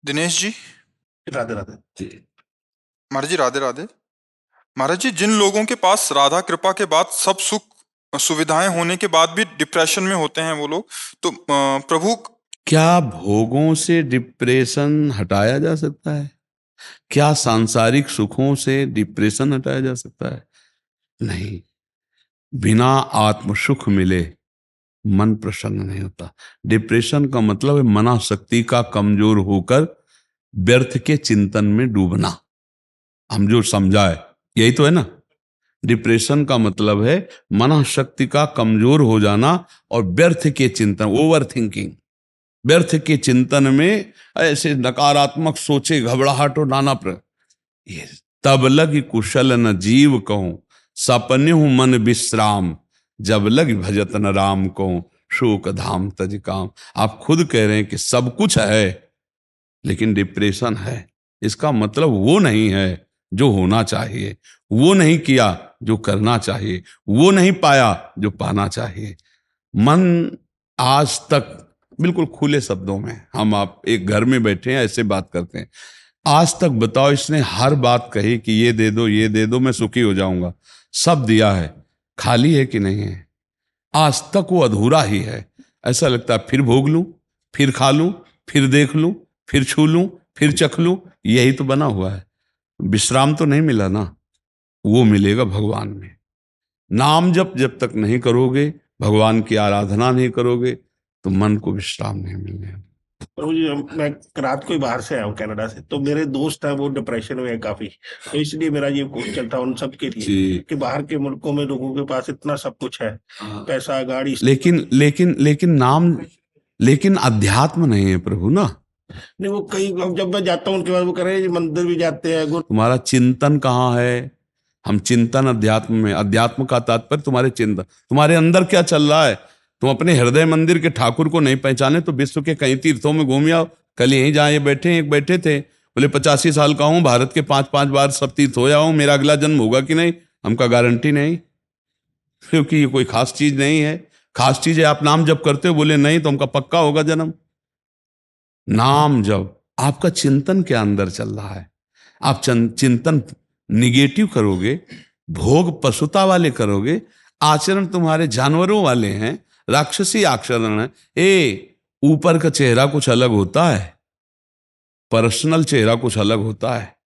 दिनेश जी। राधे राधे जी। महाराज जी, राधे राधे। महाराज जी, जिन लोगों के पास राधा कृपा के बाद सब सुख सुविधाएं होने के बाद भी डिप्रेशन में होते हैं वो लोग, तो प्रभु। क्या भोगों से डिप्रेशन हटाया जा सकता है? क्या सांसारिक सुखों से डिप्रेशन हटाया जा सकता है? नहीं। बिना आत्म सुख मिले मन प्रसन्न नहीं होता। डिप्रेशन का मतलब है मनाशक्ति का कमजोर होकर व्यर्थ के चिंतन में डूबना। हम जो समझा है यही तो है ना। डिप्रेशन का मतलब है मनाशक्ति का कमजोर हो जाना और व्यर्थ के चिंतन, ओवर थिंकिंग, व्यर्थ के चिंतन में ऐसे नकारात्मक सोचे, घबराहट और नाना ये तब लग कुशल न जीव कहूं, सपने हूं मन विश्राम, जब लग भजत न राम कहूं, शोक धाम तज काम। आप खुद कह रहे हैं कि सब कुछ है लेकिन डिप्रेशन है। इसका मतलब वो नहीं है जो होना चाहिए, वो नहीं किया जो करना चाहिए, वो नहीं पाया जो पाना चाहिए। मन आज तक, बिल्कुल खुले शब्दों में हम आप एक घर में बैठे हैं ऐसे बात करते हैं, आज तक बताओ इसने हर बात कही कि ये दे दो ये दे दो मैं सुखी हो जाऊंगा, सब दिया है, खाली है कि नहीं है? आज तक वो अधूरा ही है। ऐसा लगता है फिर भोग लूं, फिर खा लूं, फिर देख लूं, फिर छू लूं, फिर चख लूं, यही तो बना हुआ है। विश्राम तो नहीं मिला ना, वो मिलेगा भगवान में। नाम जब जब तक नहीं करोगे, भगवान की आराधना नहीं करोगे, तो मन को विश्राम नहीं मिलने। प्रभु जी, मैं रात को ही बाहर से आया हूँ कनाडा से, तो मेरे दोस्त हैं वो डिप्रेशन में है काफी। तो इसलिए मेरा ये क्वेश्चन था उन सब के लिए कि बाहर के मुल्कों में लोगों के पास इतना सब कुछ है, पैसा, गाड़ी, लेकिन अध्यात्म नहीं है प्रभु ना। नहीं वो कई, जब मैं जाता हूँ उनके बाद वो कह रहे हैं मंदिर भी जाते हैं। तुम्हारा चिंतन कहाँ है? हम चिंतन अध्यात्म में, अध्यात्म का तात्पर्य तुम्हारे चिंतन, तुम्हारे अंदर क्या चल रहा है। तुम अपने हृदय मंदिर के ठाकुर को नहीं पहचाने तो विश्व के कई तीर्थों में घूम आओ। कल यहीं जहाँ ये बैठे एक बैठे थे, बोले 85 साल का हूँ, भारत के 5-5 बार सब तीर्थ हो जाऊँ, मेरा अगला जन्म होगा कि नहीं हमका गारंटी नहीं, क्योंकि ये कोई खास चीज नहीं है। खास चीज है आप नाम जब करते हो, बोले नहीं तो हमका पक्का होगा जन्म। नाम जब आपका चिंतन के अंदर चल रहा है, आप चिंतन निगेटिव करोगे, भोग पशुता वाले करोगे, आचरण तुम्हारे जानवरों वाले हैं, राक्षसी आचरण है। ऊपर का चेहरा कुछ अलग होता है, पर्सनल चेहरा कुछ अलग होता है।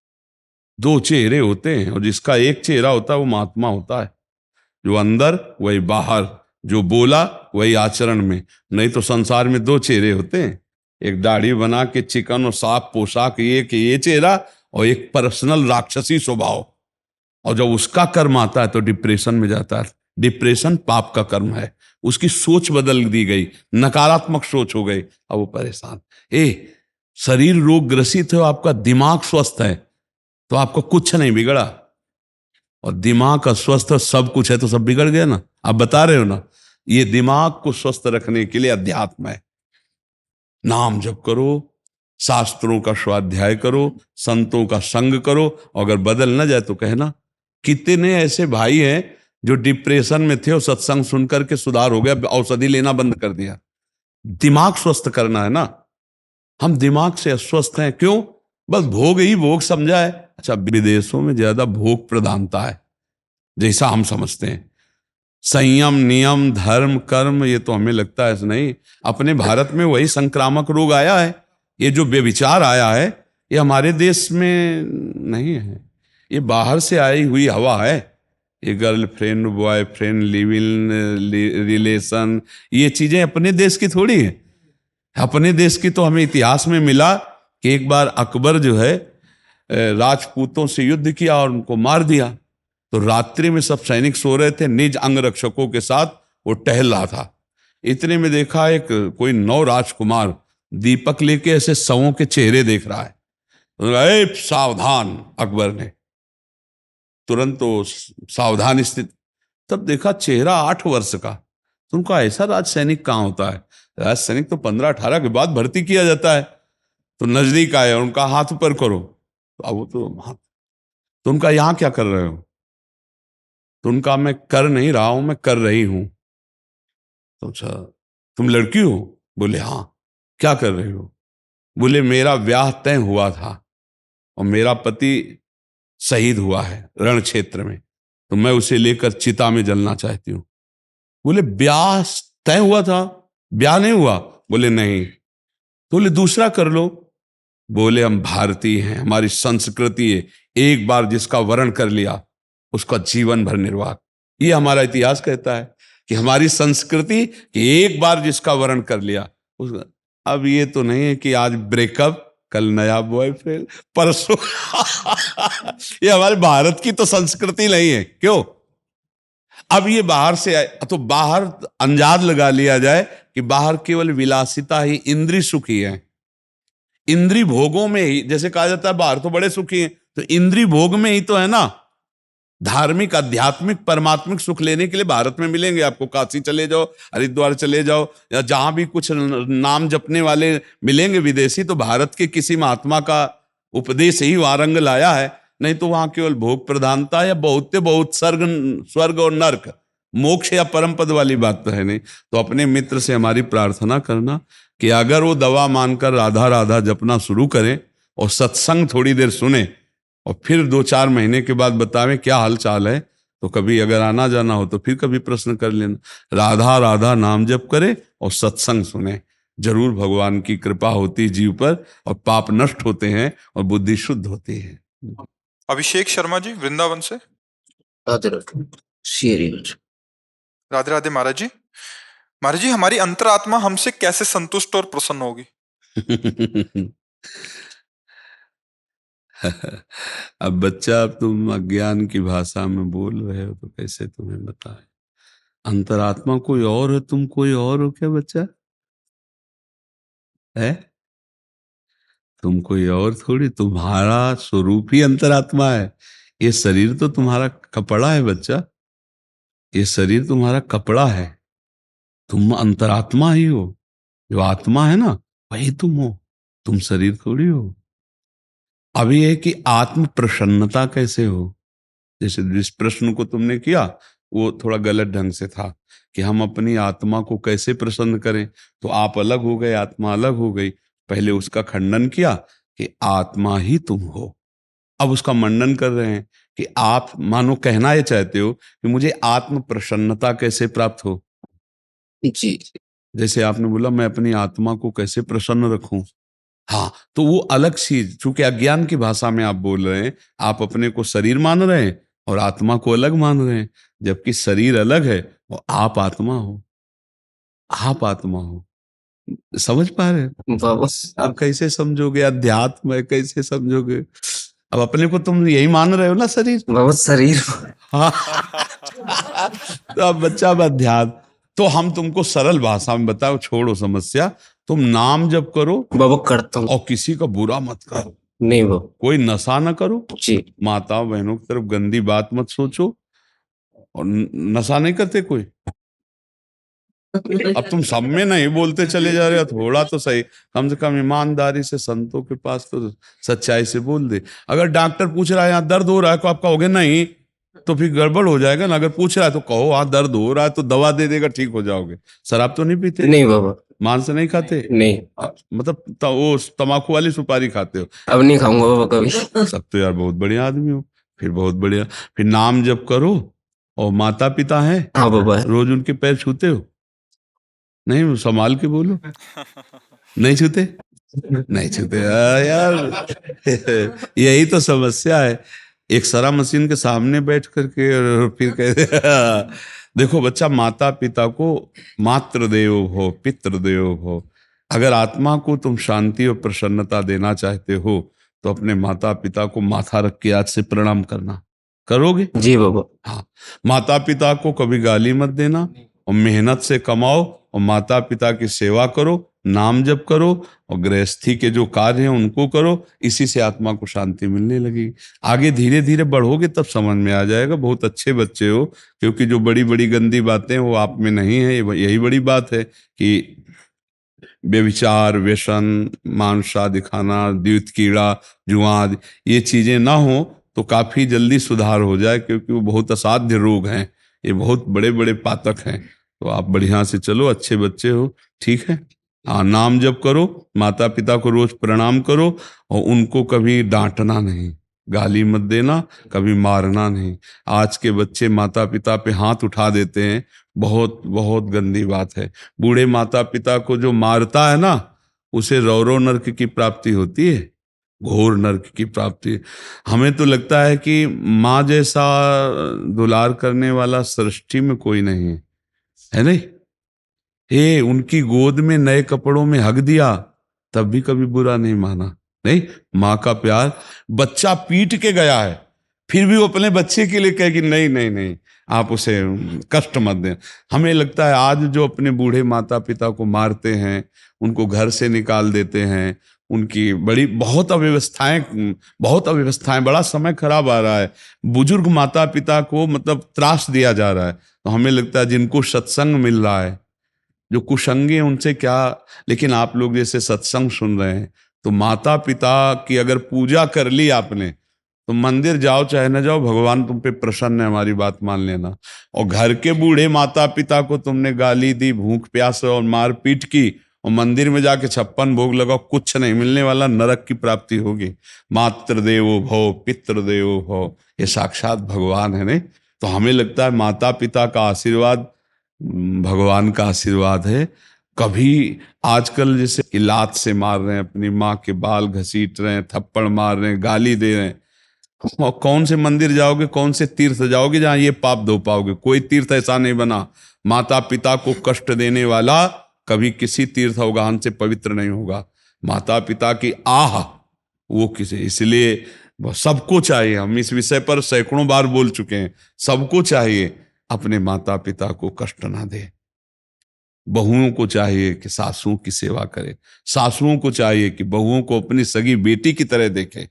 दो चेहरे होते हैं और जिसका एक चेहरा होता है वो महात्मा होता है, जो अंदर वही बाहर, जो बोला वही आचरण में। नहीं तो संसार में दो चेहरे होते हैं, एक दाढ़ी बना के चिकन और साफ पोशाक ये चेहरा, और एक पर्सनल राक्षसी स्वभाव। और जब उसका कर्म आता है तो डिप्रेशन में जाता है। डिप्रेशन पाप का कर्म है, उसकी सोच बदल दी गई, नकारात्मक सोच हो गई, अब वो परेशान। शरीर रोग ग्रसित है, आपका दिमाग स्वस्थ है तो आपको कुछ नहीं बिगड़ा, और दिमाग का स्वस्थ सब कुछ है तो सब बिगड़ गया ना। आप बता रहे हो ना, ये दिमाग को स्वस्थ रखने के लिए अध्यात्म है। नाम जप करो, शास्त्रों का स्वाध्याय करो, संतों का संग करो, और अगर बदल ना जाए तो कहना। कितने ऐसे भाई हैं जो डिप्रेशन में थे और सत्संग सुनकर के सुधार हो गया, औषधि लेना बंद कर दिया। दिमाग स्वस्थ करना है ना। हम दिमाग से अस्वस्थ हैं, क्यों? बस भोग ही भोग समझा है। अच्छा, विदेशों में ज्यादा भोग प्रधानता है जैसा हम समझते हैं। संयम, नियम, धर्म, कर्म, ये तो हमें लगता है नहीं। अपने भारत में वही संक्रामक रोग आया है, ये जो व्यभिचार आया है, ये हमारे देश में नहीं है, ये बाहर से आई हुई हवा है। ये girlfriend, boyfriend, live in relation, ये चीजें अपने देश की थोड़ी है। अपने देश की तो हमें इतिहास में मिला कि एक बार अकबर जो है राजपूतों से युद्ध किया और उनको मार दिया। तो रात्रि में सब सैनिक सो रहे थे, निज अंगरक्षकों के साथ वो टहल रहा था। इतने में देखा एक कोई नौ राजकुमार दीपक लेके ऐसे शवों के चेहरे देख रहा है। तो सावधान, अकबर ने तुरंत तो सावधान स्थिति। तब देखा चेहरा 8 वर्ष का। तो उनका ऐसा राज सैनिक कहाँ होता है? राज सैनिक तो 15-18 के बाद भर्ती किया जाता है। तो नजदीक आए और उनका हाथ ऊपर करो, तो अब वो तो उनका यहाँ क्या कर रहे हो? तो उनका मैं कर नहीं रहा हूं, मैं कर रही हूं। तो अच्छा, तुम लड़की हो? बोले हाँ। क्या कर रही हो? बोले मेरा ब्याह तय हुआ था और मेरा पति शहीद हुआ है रण क्षेत्र में, तो मैं उसे लेकर चिता में जलना चाहती हूँ। बोले ब्याह तय हुआ था, ब्याह नहीं हुआ? बोले नहीं। तो बोले दूसरा कर लो। बोले हम भारतीय हैं, हमारी संस्कृति है, एक बार जिसका वरण कर लिया उसका जीवन भर निर्वाह। ये हमारा इतिहास कहता है कि हमारी संस्कृति कि एक बार जिसका वरण कर लिया उसका। अब ये तो नहीं है कि आज ब्रेकअप कल नया बॉयफ्रेंड परसों ये हमारे भारत की तो संस्कृति नहीं है। क्यों? अब ये बाहर से आए तो बाहर अंदाज लगा लिया जाए कि बाहर केवल विलासिता ही, इंद्रिय सुख ही है, इंद्रिय भोगों में ही। जैसे कहा जाता है बाहर तो बड़े सुखी हैं, तो इंद्रिय भोग में ही तो है ना। धार्मिक आध्यात्मिक परमात्मिक सुख लेने के लिए भारत में मिलेंगे आपको। काशी चले जाओ, हरिद्वार चले जाओ, या जहां भी कुछ नाम जपने वाले मिलेंगे विदेशी, तो भारत के किसी महात्मा का उपदेश ही वहां रंग लाया है। नहीं तो वहां केवल भोग प्रधानता या बहुत स्वर्ग और नर्क, मोक्ष या परम पद वाली बात तो है नहीं। तो अपने मित्र से हमारी प्रार्थना करना कि अगर वो दवा मानकर राधा राधा जपना शुरू करें और सत्संग थोड़ी देर सुने और फिर 2-4 महीने के बाद बतावें क्या हाल चाल है, तो कभी अगर आना जाना हो तो फिर कभी प्रश्न कर लेना। राधा राधा नाम जप करे और सत्संग सुने, जरूर भगवान की कृपा होती जीव पर और पाप नष्ट होते हैं और बुद्धि शुद्ध होती है। अभिषेक शर्मा जी वृंदावन से। राधे राधे। श्री राधे राधे महाराज जी। महाराज जी, हमारी अंतरात्मा हमसे कैसे संतुष्ट और प्रसन्न होगी? अब बच्चा, अब तुम अज्ञान की भाषा में बोल रहे हो तो कैसे तुम्हें बताएं? अंतरात्मा कोई और है, तुम कोई और हो क्या बच्चा? है तुम कोई और थोड़ी, तुम्हारा स्वरूप ही अंतरात्मा है। ये शरीर तो तुम्हारा कपड़ा है बच्चा, ये शरीर तुम्हारा कपड़ा है, तुम अंतरात्मा ही हो। जो आत्मा है ना वही तुम हो, तुम शरीर थोड़ी हो। अभी है कि आत्म प्रसन्नता कैसे हो? जैसे जिस प्रश्न को तुमने किया वो थोड़ा गलत ढंग से था कि हम अपनी आत्मा को कैसे प्रसन्न करें। तो आप अलग हो गए, आत्मा अलग हो गई। पहले उसका खंडन किया कि आत्मा ही तुम हो। अब उसका मंडन कर रहे हैं कि आप मानो कहना ये चाहते हो कि मुझे आत्म प्रसन्नता कैसे प्राप्त हो। जी। जैसे आपने बोला मैं अपनी आत्मा को कैसे प्रसन्न रखूं। हाँ, तो वो अलग चीज, चूंकि अज्ञान की भाषा में आप बोल रहे हैं, आप अपने को शरीर मान रहे हैं और आत्मा को अलग मान रहे हैं, जबकि शरीर अलग है और आप आत्मा हो। आप आत्मा हो, समझ पा रहे हैं? बाबा आप कैसे समझोगे? अध्यात्म है, कैसे समझोगे? अब अपने को तुम यही मान रहे हो ना, शरीर। बाबा शरीर। हाँ। तो अब बच्चा, अब अध्यात्म तो हम तुमको सरल भाषा में बताओ, छोड़ो समस्या। तुम नाम जप करो बाबा करता हूँ। और किसी का बुरा मत करो। नहीं बाबा। कोई नशा न करो। जी। माता बहनों की तरफ गंदी बात मत सोचो। और नशा नहीं करते कोई? अब तुम सब में नहीं बोलते चले जा रहे हो, थोड़ा तो सही, कम से कम ईमानदारी से संतों के पास तो सच्चाई से बोल दे। अगर डॉक्टर पूछ रहा है यहाँ दर्द हो रहा है, तो आप कहोगे नहीं, तो फिर गड़बड़ हो जाएगा ना। अगर पूछ रहा है तो कहो हाँ दर्द हो रहा है, तो दवा दे देगा, ठीक हो जाओगे। शराब तो नहीं पीते? नहीं बाबा। मांस नहीं खाते? नहीं। मतलब वो तम्बाकू वाली सुपारी खाते हो? अब नहीं खाऊंगा बाबा कभी। सब तो यार बहुत बढ़िया आदमी हो, फिर बहुत बढ़िया। फिर नाम जप करो और माता पिता हैं। हाँ बाबा। रोज उनके पैर छूते हो? नहीं, संभाल के बोलो। नहीं छूते? नहीं छूते यार। यही तो समस्या है। एक सरा मशीन के सामने बैठ करके और फिर कहते देखो बच्चा, माता पिता को मातृदेव हो पितृदेव हो। अगर आत्मा को तुम शांति और प्रसन्नता देना चाहते हो तो अपने माता पिता को माथा रख के आज से प्रणाम करना। करोगे? जी बाबा। हाँ, माता पिता को कभी गाली मत देना और मेहनत से कमाओ और माता पिता की सेवा करो, नाम जप करो और गृहस्थी के जो कार्य हैं उनको करो। इसी से आत्मा को शांति मिलने लगेगी। आगे धीरे धीरे बढ़ोगे तब समझ में आ जाएगा। बहुत अच्छे बच्चे हो, क्योंकि जो बड़ी बड़ी गंदी बातें वो आप में नहीं है। यही बड़ी बात है कि व्यभिचार, व्यसन, मांसा दिखाना, द्यूत कीड़ा, जुआद, ये चीजें ना हो तो काफी जल्दी सुधार हो जाए, क्योंकि वो बहुत असाध्य रोग हैं, ये बहुत बड़े बड़े पातक हैं। तो आप बढ़िया से चलो, अच्छे बच्चे हो, ठीक है। हाँ, नाम जप करो, माता पिता को रोज प्रणाम करो और उनको कभी डांटना नहीं, गाली मत देना, कभी मारना नहीं। आज के बच्चे माता पिता पे हाथ उठा देते हैं, बहुत बहुत गंदी बात है। बूढ़े माता पिता को जो मारता है ना, उसे रौरव नरक की प्राप्ति होती है, घोर नरक की प्राप्ति। हमें तो लगता है कि माँ जैसा दुलार करने वाला सृष्टि में कोई नहीं है, है नहीं? उनकी गोद में नए कपड़ों में हक दिया, तब भी कभी बुरा नहीं माना। नहीं, माँ का प्यार। बच्चा पीट के गया है, फिर भी वो अपने बच्चे के लिए कहे कि नहीं नहीं नहीं, आप उसे कष्ट मत दें। हमें लगता है आज जो अपने बूढ़े माता पिता को मारते हैं, उनको घर से निकाल देते हैं, उनकी बहुत अव्यवस्थाएं, बड़ा समय खराब आ रहा है। बुजुर्ग माता पिता को मतलब त्रास दिया जा रहा है। तो हमें लगता है जिनको सत्संग मिल रहा है, जो कुसंगी हैं उनसे क्या। लेकिन आप लोग जैसे सत्संग सुन रहे हैं, तो माता पिता की अगर पूजा कर ली आपने, तो मंदिर जाओ चाहे ना जाओ, भगवान तुम पे प्रसन्न है, हमारी बात मान लेना। और घर के बूढ़े माता पिता को तुमने गाली दी, भूख प्यास और मार पीट की, और मंदिर में जाके 56 भोग लगाओ, कुछ नहीं मिलने वाला, नरक की प्राप्ति होगी। मातृ देवो भव, पितृ देवो भव, ये साक्षात भगवान है। नहीं तो हमें लगता है माता पिता का आशीर्वाद भगवान का आशीर्वाद है। कभी आजकल जैसे इलात से मार रहे हैं, अपनी माँ के बाल घसीट रहे हैं, थप्पड़ मार रहे हैं, गाली दे रहे हैं, और कौन से मंदिर जाओगे, कौन से तीर्थ जाओगे जहां ये पाप धो पाओगे? कोई तीर्थ ऐसा नहीं बना। माता पिता को कष्ट देने वाला कभी किसी तीर्थ अवगाहन से पवित्र नहीं होगा। माता पिता की आह वो किसी, इसलिए सबको चाहिए, हम इस विषय पर सैकड़ों बार बोल चुके हैं, सबको चाहिए अपने माता पिता को कष्ट ना दे। बहुओं को चाहिए कि सासुओं की सेवा करे, सासुओं को चाहिए कि बहुओं को अपनी सगी बेटी की तरह देखे,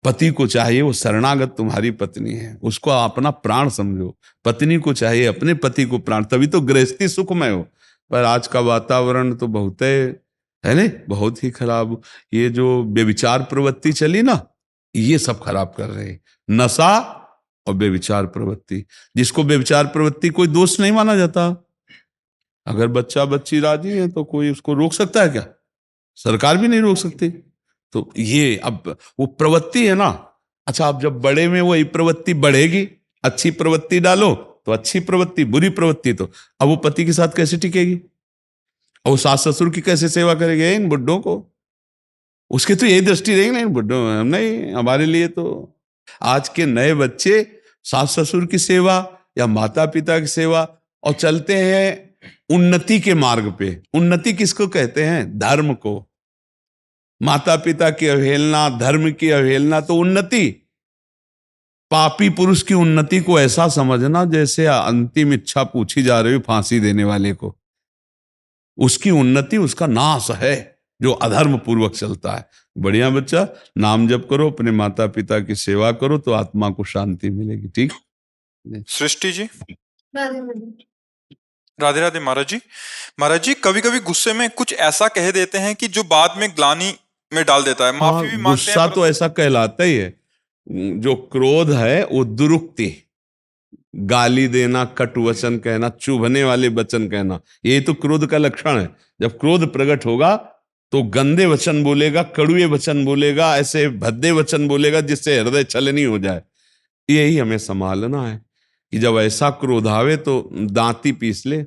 पति को चाहिए वो शरणागत तुम्हारी पत्नी है, उसको अपना प्राण समझो, पत्नी को चाहिए अपने पति को प्राण, तभी तो गृहस्थी सुखमय हो। पर आज का वातावरण तो बहुत है नहीं, बहुत ही खराब। ये जो व्यभिचार प्रवृत्ति चली ना, ये सब खराब कर रहे हैं, नशा और व्यभिचार प्रवृत्ति। जिसको व्यभिचार प्रवृत्ति कोई दोष नहीं माना जाता, अगर बच्चा बच्ची राजी है तो कोई उसको रोक सकता है क्या? सरकार भी नहीं रोक सकती। तो ये अब वो प्रवृत्ति है ना। अच्छा, अब जब बड़े में वही प्रवृत्ति बढ़ेगी, अच्छी प्रवृत्ति डालो तो अच्छी प्रवृत्ति, बुरी प्रवृत्ति तो अब वो पति के साथ कैसे टिकेगी, और वो सास ससुर की कैसे सेवा करेंगे इन बुड्ढों को? उसके तो यही दृष्टि रहेगी ना, इन बुड्ढों नहीं, हमारे लिए तो आज के नए बच्चे सास ससुर की सेवा या माता पिता की सेवा, और चलते हैं उन्नति के मार्ग पे। उन्नति किसको कहते हैं? धर्म को। माता पिता की अवहेलना, धर्म की अवहेलना तो उन्नति। पापी पुरुष की उन्नति को ऐसा समझना जैसे अंतिम इच्छा पूछी जा रही हो फांसी देने वाले को। उसकी उन्नति उसका नाश है जो अधर्म पूर्वक चलता है। बढ़िया बच्चा, नाम जप करो, अपने माता पिता की सेवा करो, तो आत्मा को शांति मिलेगी। ठीक। सृष्टि जी, राधे राधे। महाराज जी कभी कभी गुस्से में कुछ ऐसा कह देते हैं कि जो बाद में ग्लानि में डाल देता है, माफी भी मांगते हैं। गुस्सा तो ऐसा कहलाता ही है। जो क्रोध है वो दुरुक्ति, गाली देना, कटु वचन कहना, चुभने वाले वचन कहना, ये तो क्रोध का लक्षण है। जब क्रोध प्रकट होगा तो गंदे वचन बोलेगा, कड़ुए वचन बोलेगा, ऐसे भद्दे वचन बोलेगा जिससे हृदय छलनी हो जाए। यही हमें संभालना है कि जब ऐसा क्रोध आवे तो दांती पीस ले,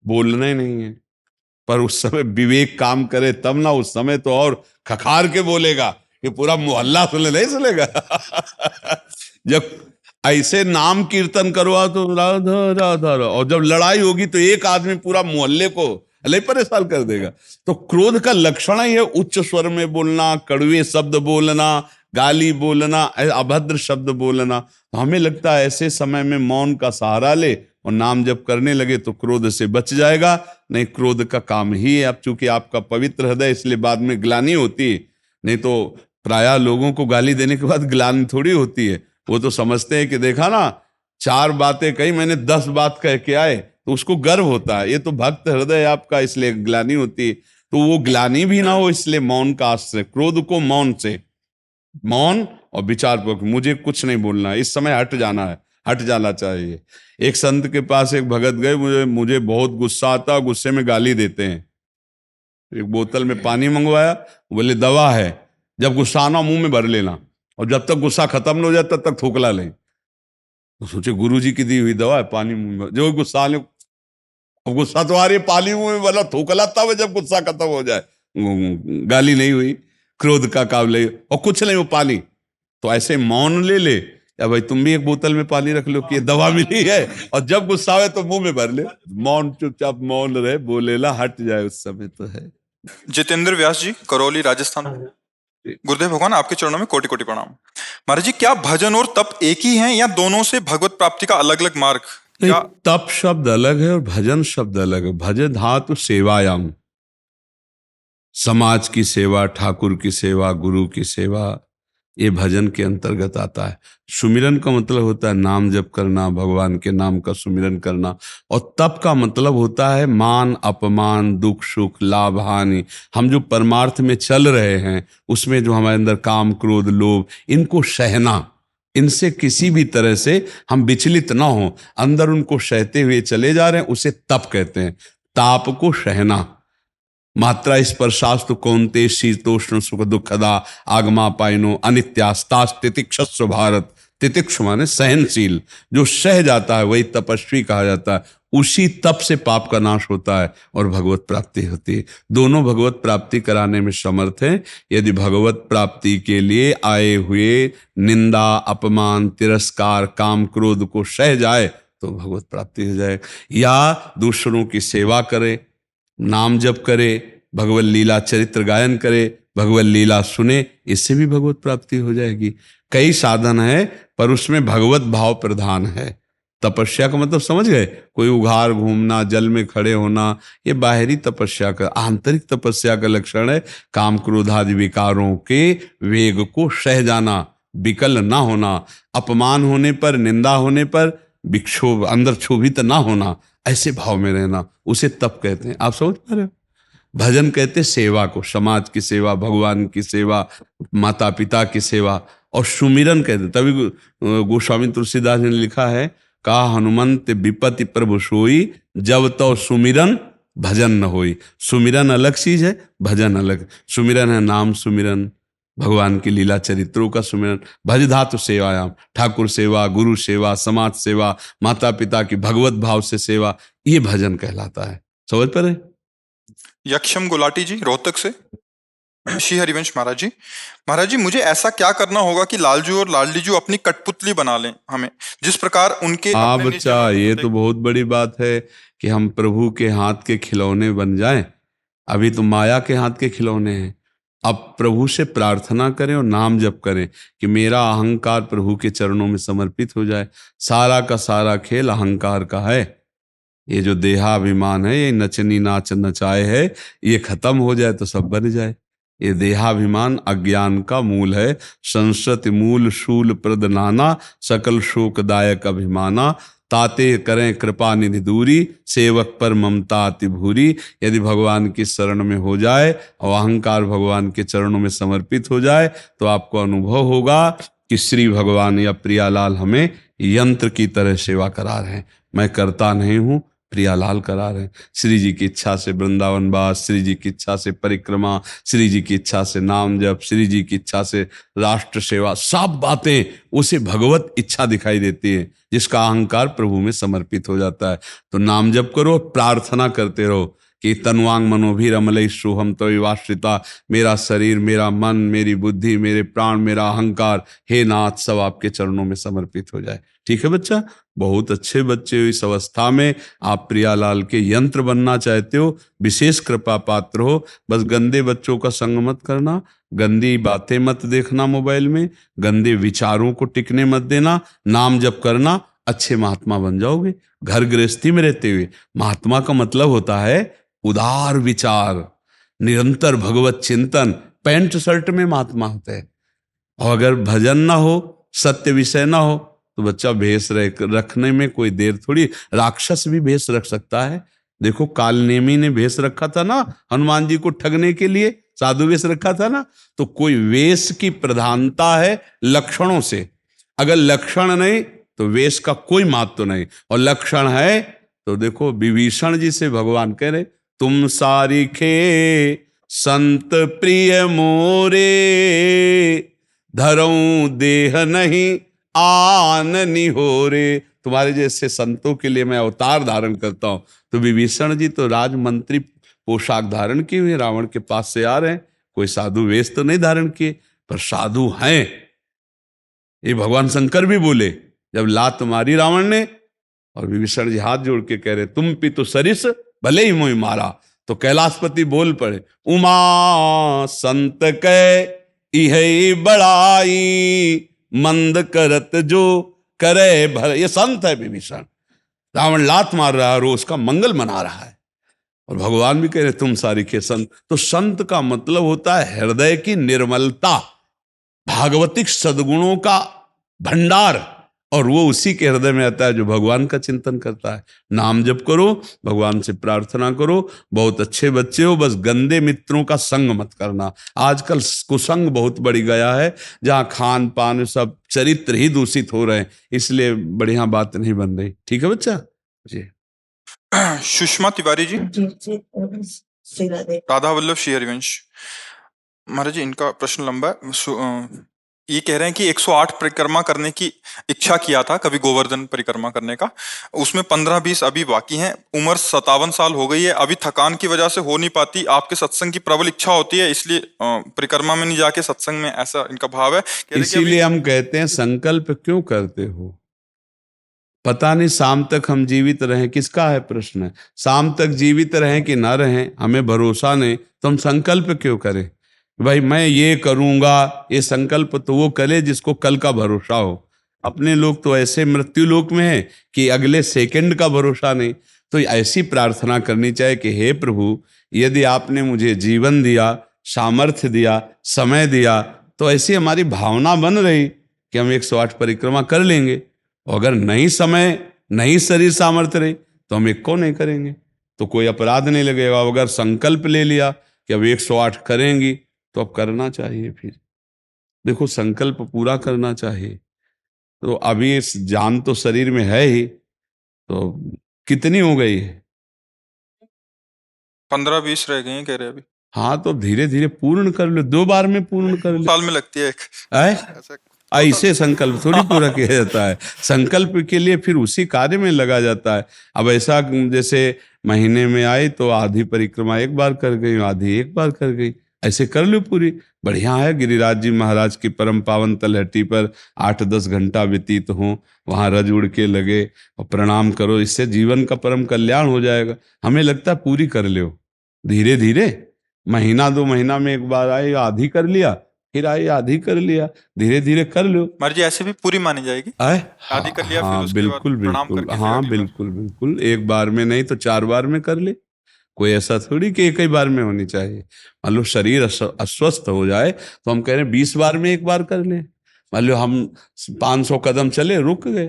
बोलना ही नहीं है। पर उस समय विवेक काम करे तब ना, उस समय तो और खखार के बोलेगा कि पूरा मोहल्ला सुने, नहीं सुनेगा। जब ऐसे नाम कीर्तन करवा तो राधा राधा, और जब लड़ाई होगी तो एक आदमी पूरा मोहल्ले को अले परेशान कर देगा। तो क्रोध का लक्षण ही है उच्च स्वर में बोलना, कड़वे शब्द बोलना, गाली बोलना, अभद्र शब्द बोलना। तो हमें लगता है ऐसे समय में मौन का सहारा ले और नाम जप करने लगे तो क्रोध से बच जाएगा। नहीं, क्रोध का काम ही है। अब चूंकि आपका पवित्र हृदय, इसलिए बाद में ग्लानि होती है। नहीं तो प्रायः लोगों को गाली देने के बाद ग्लानि थोड़ी होती है। वो तो समझते हैं कि देखा ना, 4 बातें कही, मैंने 10 बात कह के आए, तो उसको गर्व होता है। ये तो भक्त हृदय आपका, इसलिए ग्लानि होती है। तो वो ग्लानि भी ना हो, इसलिए मौन का आश्रय। क्रोध को मौन से, मौन और विचारपूर्वक, मुझे कुछ नहीं बोलना है, इस समय हट जाना है, हट जाना चाहिए। एक संत के पास एक भगत गए, मुझे बहुत गुस्सा आता, गुस्से में गाली देते हैं। एक बोतल में पानी मंगवाया, बोले दवा है, जब गुस्सा आना मुंह में भर लेना, और जब तक गुस्सा खत्म न हो जाए तब तक थूकला लें। तो सोचे गुरुजी की दी हुई दवा है, पानी मुंह में, जो गुस्सा आने, गुस्सा तो आ रही है, पानी मुंह में भला, थूकला तब जब गुस्सा खत्म हो जाए। गाली नहीं हुई, क्रोध का काबले और कुछ नहीं, वो पानी। तो ऐसे मौन ले ले, या भाई तुम भी एक बोतल में पानी रख लो कि ये दवा मिली है, और जब गुस्सा आवे तो मुंह में भर ले। मौन, चुपचाप मौन रहे, बोलेला हट जाए, उस समय तो है। जितेंद्र व्यास जी, करौली, राजस्थान। गुरुदेव भगवान, आपके चरणों में कोटि कोटि प्रणाम। महाराज जी, क्या भजन और तप एक ही हैं या दोनों से भगवत प्राप्ति का अलग अलग मार्ग? क्या तप शब्द अलग है और भजन शब्द अलग है। भजन धातु सेवायाम, समाज की सेवा, ठाकुर की सेवा, गुरु की सेवा, ये भजन के अंतर्गत आता है। सुमिरन का मतलब होता है नाम जप करना, भगवान के नाम का सुमिरन करना। और तप का मतलब होता है मान अपमान, दुख सुख, लाभ हानि, हम जो परमार्थ में चल रहे हैं उसमें जो हमारे अंदर काम क्रोध लोभ, इनको सहना, इनसे किसी भी तरह से हम विचलित ना हो, अंदर उनको सहते हुए चले जा रहे हैं, उसे तप कहते हैं। ताप को सहना। मात्रा स्पर्शास्तु कौन्ते शीतोष्ण सुख दुखदा आगमा पाइनो अनित्यास्तास तितिक्षस्व भारत। तितिक्ष माने सहनशील, जो सह जाता है वही तपस्वी कहा जाता है। उसी तप से पाप का नाश होता है और भगवत प्राप्ति होती है। दोनों भगवत प्राप्ति कराने में समर्थ हैं। यदि भगवत प्राप्ति के लिए आए हुए निंदा, अपमान, तिरस्कार, काम क्रोध को सह जाए तो भगवत प्राप्ति हो जाए। या दूसरों की सेवा करे, नाम जप करे, भगवत लीला चरित्र गायन करे, भगवत लीला सुने, इससे भी भगवत प्राप्ति हो जाएगी। कई साधन है पर उसमें भगवत भाव प्रधान है। तपस्या का मतलब समझ गए? कोई उघार घूमना, जल में खड़े होना, ये बाहरी तपस्या का। आंतरिक तपस्या का लक्षण है काम क्रोध आदि विकारों के वेग को सह जाना, विकल ना होना, अपमान होने पर, निंदा होने पर विक्षोभ, अंदर क्षोभित ना होना, ऐसे भाव में रहना, उसे तप कहते हैं। आप समझ पा रहे हो? भजन कहते हैं सेवा को, समाज की सेवा, भगवान की सेवा, माता पिता की सेवा। और सुमिरन कहते, तभी गोस्वामी तुलसीदास ने लिखा है, का हनुमंत विपत्ति प्रभु सोई, जब तो सुमिरन भजन न होई। सुमिरन अलग चीज है, भजन अलग। सुमिरन है नाम सुमिरन, भगवान की लीला चरित्रों का सुमिरन। भज धातु सेवायाम, ठाकुर सेवा, गुरु सेवा, समाज सेवा, माता पिता की भगवत भाव से सेवा, ये भजन कहलाता है। समझ पा रहे? यक्षम गुलाटी जी, रोहतक से। श्री हरिवंश महाराज जी, महाराज जी, मुझे ऐसा क्या करना होगा कि लालजू और लाडलीजू अपनी कठपुतली बना लें हमें, जिस प्रकार उनके हाँ अपने बच्चा, ये तो बहुत बड़ी बात है कि हम प्रभु के हाथ के खिलौने बन जाएं। अभी तो माया के हाथ के खिलौने हैं। अब प्रभु से प्रार्थना करें और नाम जप करें कि मेरा अहंकार प्रभु के चरणों में समर्पित हो जाए। सारा का सारा खेल अहंकार का है। ये जो देहाभिमान है, ये नचनी नाच नचाए है, ये खत्म हो जाए तो सब बन जाए। ये देहाभिमान अज्ञान का मूल है। संसत मूल शूल प्रद नाना, सकल शोकदायक अभिमाना, ताते करें कृपा निधि दूरी, सेवक पर ममता अति भूरी। यदि भगवान की शरण में हो जाए और अहंकार भगवान के चरणों में समर्पित हो जाए तो आपको अनुभव होगा कि श्री भगवान या प्रियालाल हमें यंत्र की तरह सेवा करा रहे हैं। मैं करता नहीं हूँ, प्रियालाल करा रहे हैं। श्री जी की इच्छा से वृंदावन वास, श्री जी की इच्छा से परिक्रमा, श्री जी की इच्छा से नाम जप, श्री जी की इच्छा से राष्ट्र सेवा, सब बातें उसे भगवत इच्छा दिखाई देती है जिसका अहंकार प्रभु में समर्पित हो जाता है। तो नाम जप करो, प्रार्थना करते रहो कि तनुवांग मनोभीर अमलई सोहम तो विवाश्रिता, मेरा शरीर, मेरा मन, मेरी बुद्धि, मेरे प्राण, मेरा अहंकार, हे नाथ, सब आपके चरणों में समर्पित हो जाए। ठीक है बच्चा? बहुत अच्छे बच्चे हो। इस अवस्था में आप प्रियालाल के यंत्र बनना चाहते हो, विशेष कृपा पात्र हो। बस गंदे बच्चों का संग मत करना, गंदी बातें मत देखना मोबाइल में, गंदे विचारों को टिकने मत देना, नाम जप करना, अच्छे महात्मा बन जाओगे। घर गृहस्थी में रहते हुए महात्मा का मतलब होता है उदार विचार, निरंतर भगवत चिंतन। पैंट शर्ट में महात्मा होते हैं। और अगर भजन ना हो, सत्य विषय ना हो, तो बच्चा भेष रखने में कोई देर थोड़ी। राक्षस भी भेष रख सकता है। देखो कालनेमी ने भेष रखा था ना हनुमान जी को ठगने के लिए, साधु वेश रखा था ना। तो कोई वेश की प्रधानता है लक्षणों से। अगर लक्षण नहीं तो वेश का कोई महत्व नहीं, और लक्षण है तो देखो विभीषण जी से भगवान कह रहे, तुम सारिखे संत प्रिय मोरे, धरऊं देह नहीं आन निहोरे। तुम्हारे जैसे संतों के लिए मैं अवतार धारण करता हूं। तो विभीषण जी तो राजमंत्री पोशाक धारण किए हुए रावण के पास से आ रहे हैं, कोई साधु वेश तो नहीं धारण किए, पर साधु हैं। ये भगवान शंकर भी बोले जब लात मारी रावण ने, और विभीषण जी हाथ जोड़ के कह रहे तुम पितु सरिस भले ही मोहि मारा, तो कैलाशपति बोल पड़े उमा संत कै इहै बड़ाई, मंद करत जो करे भर। ये संत है विभीषण, रावण लात मार रहा है और उसका मंगल मना रहा है, और भगवान भी कह रहे तुम सारी के संत। तो संत का मतलब होता है हृदय की निर्मलता, भागवतिक सद्गुणों का भंडार, और वो उसी के हृदय में आता है जो भगवान का चिंतन करता है। नाम जप करो, भगवान से प्रार्थना करो, बहुत अच्छे बच्चे हो, बस गंदे मित्रों का संग मत करना। आजकल कुसंग बहुत बढ़ गया है, जहाँ खान पान सब चरित्र ही दूषित हो रहे हैं, इसलिए बढ़िया बात नहीं बन रही। ठीक है बच्चा जी। सुषमा तिवारी जी, श्री राधे। राधा वल्लभ श्री हरिवंश महाराज जी, इनका प्रश्न लंबा है। ये कह रहे हैं कि 108 परिक्रमा करने की इच्छा किया था कभी, गोवर्धन परिक्रमा करने का, उसमें 15-20 अभी बाकी हैं, उम्र 57 साल हो गई है, अभी थकान की वजह से हो नहीं पाती, आपके सत्संग की प्रबल इच्छा होती है, इसलिए परिक्रमा में नहीं जाके सत्संग में, ऐसा इनका भाव है। इसीलिए हम कहते हैं संकल्प क्यों करते हो, पता नहीं शाम तक हम जीवित रहें, किसका है प्रश्न, शाम तक जीवित रहें कि ना रहें हमें भरोसा नहीं, तो हम संकल्प क्यों करें भाई मैं ये करूंगा। ये संकल्प तो वो करे जिसको कल का भरोसा हो। अपने लोग तो ऐसे मृत्यु लोक में है कि अगले सेकंड का भरोसा नहीं। तो ऐसी प्रार्थना करनी चाहिए कि हे प्रभु, यदि आपने मुझे जीवन दिया, सामर्थ्य दिया, समय दिया, तो ऐसी हमारी भावना बन रही कि हम 108 परिक्रमा कर लेंगे, और अगर नहीं समय, नहीं शरीर सामर्थ्य रही, तो हम एक को नहीं करेंगे, तो कोई अपराध नहीं लगेगा। अगर संकल्प ले लिया कि अब 108 करेंगी, तो अब करना चाहिए। फिर देखो संकल्प पूरा करना चाहिए। तो अभी इस जान तो शरीर में है ही, तो कितनी हो गई है? 15-20 रह गए हैं कह रहे अभी। हाँ, तो धीरे धीरे पूर्ण कर लो, 2 बार में पूर्ण कर लो। साल में लगती है ऐसे संकल्प थोड़ी पूरा किया जाता है। संकल्प के लिए फिर उसी कार्य में लगा जाता है। अब ऐसा जैसे महीने में आई तो आधी परिक्रमा एक बार कर गई, आधी एक बार कर गई, ऐसे कर लो पूरी। बढ़िया है, गिरिराज जी महाराज की परम पावन तलहटी पर 8-10 घंटा व्यतीत हो, वहाँ रज उड़ के लगे और प्रणाम करो, इससे जीवन का परम कल्याण हो जाएगा। हमें लगता है पूरी कर लो, धीरे धीरे, महीना 2 महीना में एक बार आए आधी कर लिया, फिर आए आधी कर लिया, धीरे धीरे कर लो। मर्जी ऐसे भी पूरी मानी जाएगी, आधी कर लिया, हाँ, फिर उसके बाद बिल्कुल प्रणाम बिल्कुल, करके हाँ बिल्कुल बिल्कुल, एक बार में नहीं तो 4 बार में कर ले। कोई ऐसा थोड़ी कि एक ही बार में होनी चाहिए। मान लो शरीर अस्वस्थ हो जाए तो हम कह रहे हैं 20 बार में एक बार कर ले। मान लो हम 500 कदम चले, रुक गए,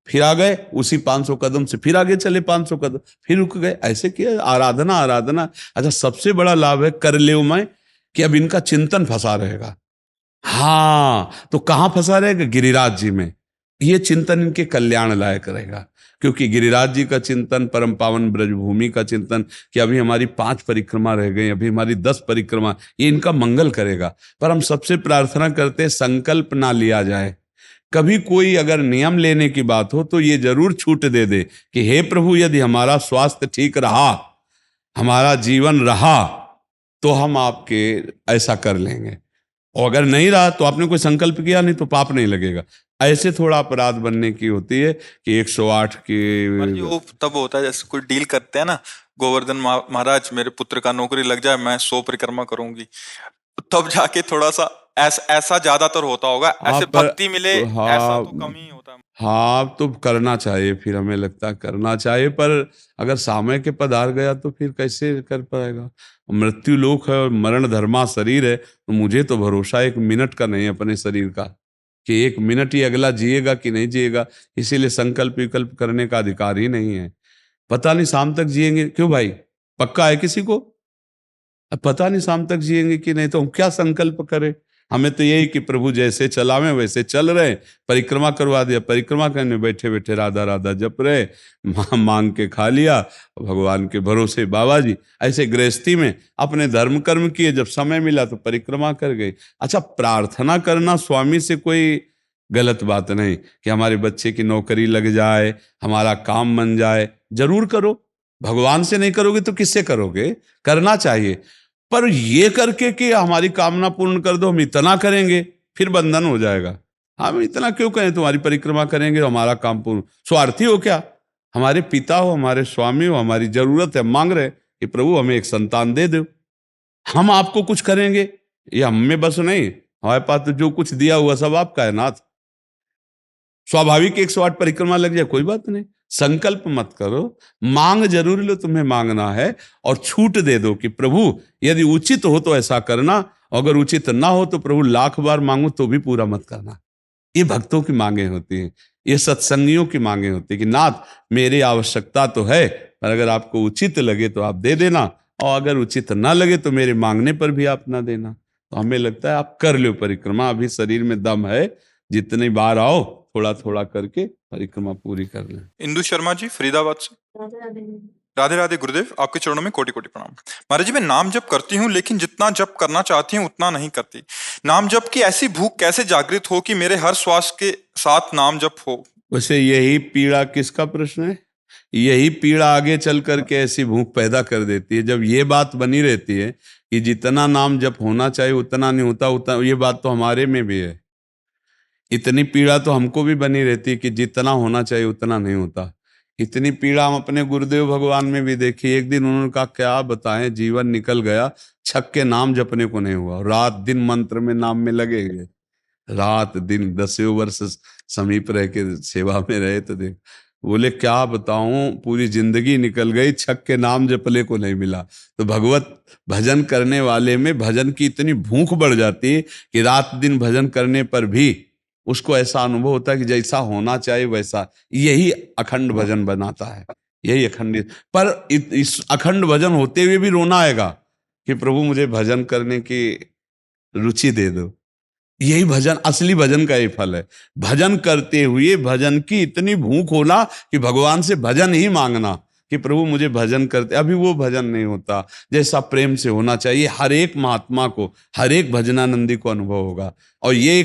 फिर आ गए, उसी 500 कदम से फिर आगे चले 500 कदम, फिर रुक गए, ऐसे किया। आराधना आराधना। अच्छा, सबसे बड़ा लाभ है कर ले मैं कि अब इनका चिंतन फंसा रहेगा। हाँ, तो कहाँ फंसा रहेगा? गिरिराज जी में। ये चिंतन इनके कल्याण लायक रहेगा, क्योंकि गिरिराज जी का चिंतन, परम पावन ब्रजभूमि का चिंतन, कि अभी हमारी 5 परिक्रमा रह गई, अभी हमारी 10 परिक्रमा, ये इनका मंगल करेगा। पर हम सबसे प्रार्थना करते हैं संकल्प ना लिया जाए। कभी कोई अगर नियम लेने की बात हो तो ये जरूर छूट दे दे कि हे प्रभु, यदि हमारा स्वास्थ्य ठीक रहा, हमारा जीवन रहा, तो हम आपके ऐसा कर लेंगे, और अगर नहीं रहा तो आपने कोई संकल्प किया नहीं तो पाप नहीं लगेगा। ऐसे थोड़ा अपराध बनने की होती है कि 108 की। वो तब होता है जैसे कोई डील करते हैं ना, गोवर्धन महाराज मेरे पुत्र का नौकरी लग जाए, मैं 100 परिक्रमा करूंगी, तब जाके थोड़ा सा ऐसा ज्यादातर होता होगा। ऐसे भक्ति मिले, हाँ, ऐसा तो कम ही होता है। हाँ, तो करना चाहिए, फिर हमें लगता है करना चाहिए, पर अगर समय के पधार गया तो फिर कैसे कर पाएगा? मृत्यु लोक है और मरण धर्मा शरीर है, तो मुझे तो भरोसा 1 मिनट का नहीं है अपने शरीर का, कि 1 मिनट ही अगला जिएगा कि नहीं जिएगा। इसीलिए संकल्प विकल्प करने का अधिकार ही नहीं है। पता नहीं शाम तक जिएंगे, क्यों भाई, पक्का है किसी को? अब पता नहीं शाम तक जिएंगे कि नहीं, तो हम क्या संकल्प करें? हमें तो यही कि प्रभु जैसे चलावे वैसे चल रहे, परिक्रमा करवा दिया, परिक्रमा करने बैठे बैठे राधा राधा जप रहे, मांग के खा लिया, भगवान के भरोसे बाबा जी। ऐसे गृहस्थी में अपने धर्म कर्म किए, जब समय मिला तो परिक्रमा कर गए। अच्छा, प्रार्थना करना स्वामी से कोई गलत बात नहीं कि हमारे बच्चे की नौकरी लग जाए, हमारा काम बन जाए, जरूर करो। भगवान से नहीं करोगे तो किससे करोगे? करना चाहिए। पर ये करके कि हमारी कामना पूर्ण कर दो, हम इतना करेंगे, फिर बंधन हो जाएगा। हम इतना क्यों करें, तुम्हारी परिक्रमा करेंगे हमारा काम पूर्ण। स्वार्थी हो क्या? हमारे पिता हो, हमारे स्वामी हो, हमारी जरूरत है, मांग रहे कि प्रभु हमें एक संतान दे दो, हम आपको कुछ करेंगे। ये हम में बस नहीं, हमारे पास तो जो कुछ दिया हुआ सब आपका है नाथ। स्वाभाविक 108 परिक्रमा लग जाए, कोई बात नहीं। संकल्प मत करो, मांग जरूर लो, तुम्हें मांगना है, और छूट दे दो कि प्रभु यदि उचित हो तो ऐसा करना, अगर उचित ना हो तो प्रभु लाख बार मांगो तो भी पूरा मत करना। ये भक्तों की मांगे होती हैं, ये सत्संगियों की मांगे होती है कि नाथ मेरी आवश्यकता तो है, पर अगर आपको उचित लगे तो आप दे देना, और अगर उचित ना लगे तो मेरे मांगने पर भी आप ना देना। तो हमें लगता है आप कर लो परिक्रमा, अभी शरीर में दम है, जितनी बार आओ थोड़ा थोड़ा करके परिक्रमा पूरी कर लें। इंदु शर्मा जी फरीदाबाद से। राधे राधे। राधे राधे गुरुदेव, आपके चरणों में कोटि कोटि प्रणाम। महाराज जी, मैं नाम जप करती हूँ लेकिन जितना जप करना चाहती हूँ उतना नहीं करती। नाम जप की ऐसी भूख कैसे जागृत हो कि मेरे हर श्वास के साथ नाम जप हो? वैसे यही पीड़ा किसका प्रश्न है? यही पीड़ा आगे चल करके ऐसी भूख पैदा कर देती है। जब ये बात बनी रहती है कि जितना नाम जप होना चाहिए उतना नहीं होता, उतना, ये बात तो हमारे में भी है। इतनी पीड़ा तो हमको भी बनी रहती है कि जितना होना चाहिए उतना नहीं होता। इतनी पीड़ा हम अपने गुरुदेव भगवान में भी देखी। एक दिन उन्होंने कहा क्या बताएं, जीवन निकल गया, छक के नाम जपने को नहीं हुआ, रात दिन मंत्र में नाम में लगे गए, रात दिन 10 वर्ष समीप रह के सेवा में रहे। तो देख, बोले क्या बताऊं, पूरी जिंदगी निकल गई, छक के नाम जपले को नहीं मिला। तो भगवत भजन करने वाले में भजन की इतनी भूख बढ़ जाती है कि रात दिन भजन करने पर भी उसको ऐसा अनुभव होता है कि जैसा होना चाहिए वैसा। यही अखंड भजन बनाता है, यही अखंड। पर इस अखंड भजन होते हुए भी रोना आएगा कि प्रभु मुझे भजन करने की रुचि दे दो। यही भजन, असली भजन का ही फल है। भजन करते हुए भजन की इतनी भूख होना कि भगवान से भजन ही मांगना कि प्रभु मुझे भजन करते। अभी वो भजन नहीं होता जैसा प्रेम से होना चाहिए। हर एक महात्मा को, हर एक भजनानंदी को अनुभव होगा, और ये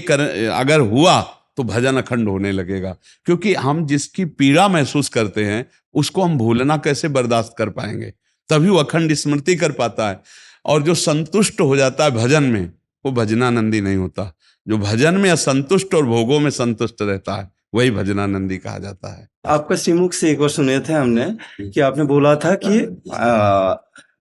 अगर हुआ तो भजन अखंड होने लगेगा। क्योंकि हम जिसकी पीड़ा महसूस करते हैं उसको हम भूलना कैसे बर्दाश्त कर पाएंगे? तभी वो अखंड स्मृति कर पाता है। और जो संतुष्ट हो जाता है भजन में, वो भजनानंदी नहीं होता। जो भजन में असंतुष्ट और भोगों में संतुष्ट रहता है वही भजनानंदी कहा जाता है। आपका श्रीमुख से एक बार सुने थे हमने कि आपने बोला था कि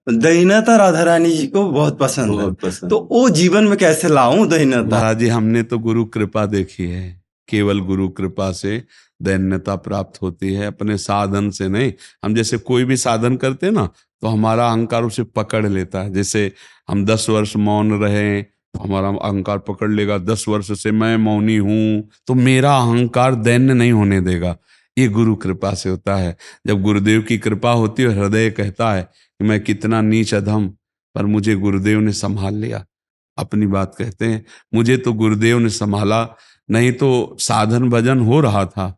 दहीनता राधा रानी जी को बहुत पसंद है, तो वो जीवन में कैसे लाऊं दहीनता? महाराज जी, हमने तो गुरु कृपा देखी है, केवल गुरु कृपा से दैन्यता प्राप्त होती है, अपने साधन से नहीं। हम जैसे कोई भी साधन करते हैं ना तो हमारा अहंकार उसे पकड़ लेता है। जैसे हम 10 वर्ष मौन रहे तो हमारा अहंकार पकड़ लेगा, 10 वर्ष से मैं मौनी हूं तो मेरा अहंकार दैन्य नहीं होने देगा। ये गुरु कृपा से होता है। जब गुरुदेव की कृपा होती है, हृदय कहता है कि मैं कितना नीच अधम, पर मुझे गुरुदेव ने संभाल लिया। अपनी बात कहते हैं, मुझे तो गुरुदेव ने संभाला, नहीं तो साधन भजन हो रहा था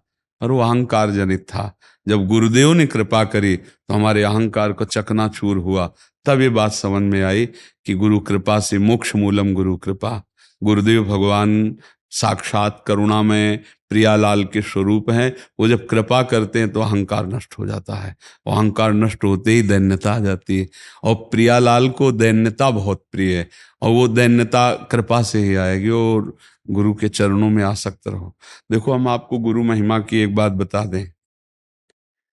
पर वो अहंकार जनित था। जब गुरुदेव ने कृपा करी तो हमारे अहंकार को चकनाचूर हुआ। तब ये बात समझ में आई कि गुरु कृपा से मोक्ष मूलम गुरु कृपा। गुरुदेव भगवान साक्षात करुणा में प्रियालाल के स्वरूप हैं। वो जब कृपा करते हैं तो अहंकार नष्ट हो जाता है, और अहंकार नष्ट होते ही दैन्यता आ जाती है। और प्रियालाल को दैन्यता बहुत प्रिय है, और वो दैन्यता कृपा से ही आएगी, और गुरु के चरणों में आसक्त रहो। देखो, हम आपको गुरु महिमा की एक बात बता दें।